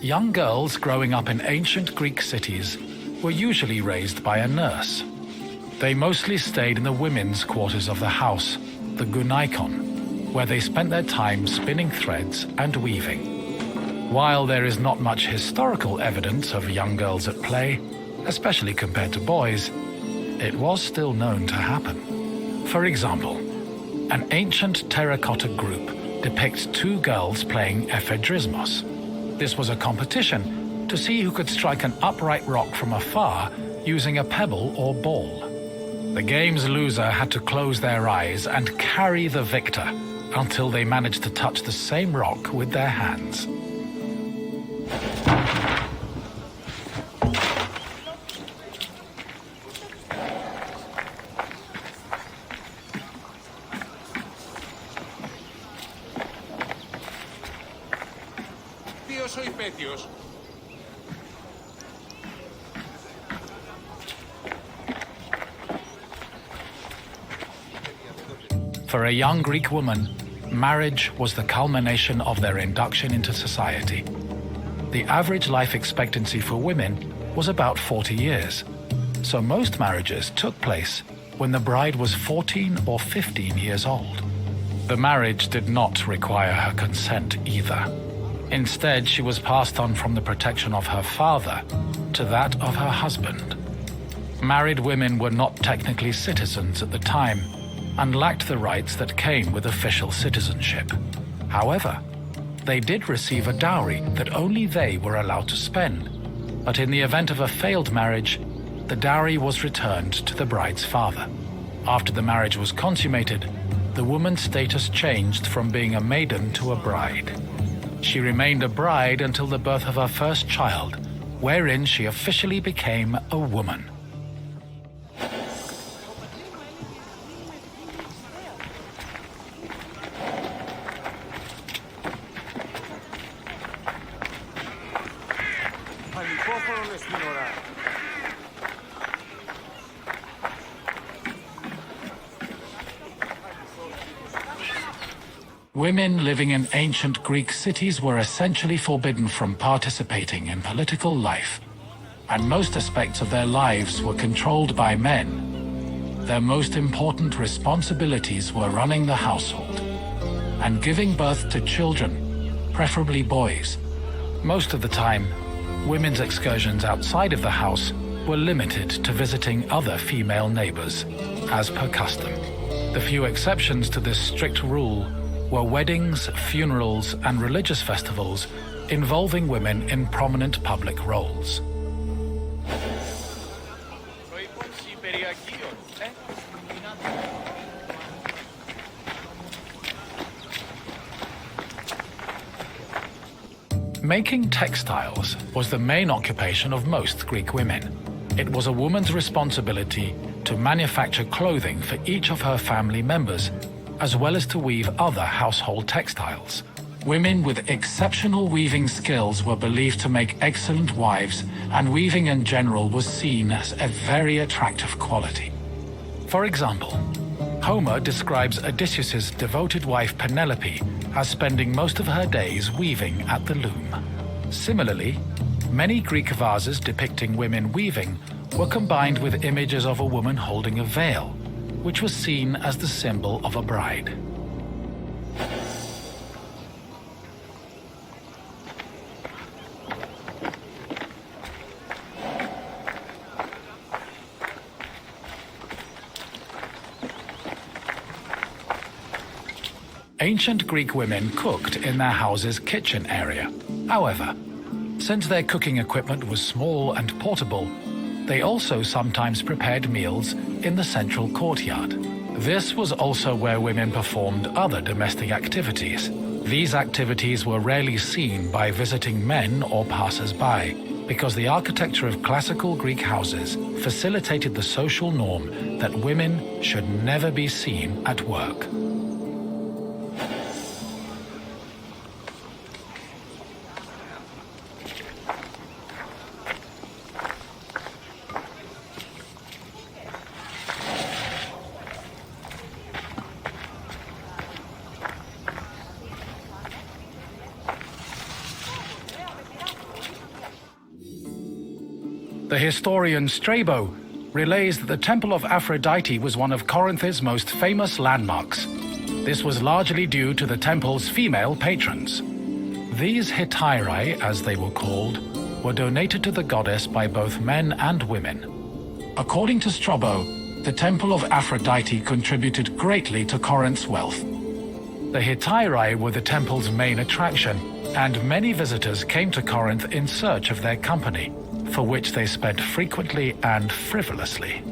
Young girls growing up in ancient Greek cities were usually raised by a nurse. They mostly stayed in the women's quarters of the house, the gunaikon, where they spent their time spinning threads and weaving. While there is not much historical evidence of young girls at play, especially compared to boys, it was still known to happen. For example, an ancient terracotta group depicts two girls playing ephedrismos. This was a competition to see who could strike an upright rock from afar using a pebble or ball. The game's loser had to close their eyes and carry the victor until they managed to touch the same rock with their hands. For a young Greek woman, marriage was the culmination of their induction into society. The average life expectancy for women was about 40 years, so most marriages took place when the bride was 14 or 15 years old. The marriage did not require her consent either. Instead, she was passed on from the protection of her father to that of her husband. Married women were not technically citizens at the time and lacked the rights that came with official citizenship. However, they did receive a dowry that only they were allowed to spend, but in the event of a failed marriage, the dowry was returned to the bride's father. After the marriage was consummated, the woman's status changed from being a maiden to a bride. She remained a bride until the birth of her first child, wherein she officially became a woman. Women living in ancient Greek cities were essentially forbidden from participating in political life, and most aspects of their lives were controlled by men. Their most important responsibilities were running the household and giving birth to children, preferably boys. Most of the time, women's excursions outside of the house were limited to visiting other female neighbors, as per custom. The few exceptions to this strict rule were weddings, funerals, and religious festivals involving women in prominent public roles. Making textiles was the main occupation of most Greek women. It was a woman's responsibility to manufacture clothing for each of her family members, as well as to weave other household textiles. Women with exceptional weaving skills were believed to make excellent wives, and weaving in general was seen as a very attractive quality. For example, Homer describes Odysseus's devoted wife Penelope as spending most of her days weaving at the loom. Similarly, many Greek vases depicting women weaving were combined with images of a woman holding a veil, which was seen as the symbol of a bride. Ancient Greek women cooked in their house's kitchen area. However, since their cooking equipment was small and portable, they also sometimes prepared meals in the central courtyard. This was also where women performed other domestic activities. These activities were rarely seen by visiting men or passers-by, because the architecture of classical Greek houses facilitated the social norm that women should never be seen at work. The historian Strabo relays that the Temple of Aphrodite was one of Corinth's most famous landmarks. This was largely due to the temple's female patrons. These hetairai, as they were called, were donated to the goddess by both men and women. According to Strabo, the Temple of Aphrodite contributed greatly to Corinth's wealth. The hetairai were the temple's main attraction, and many visitors came to Corinth in search of their company, for which they spent frequently and frivolously.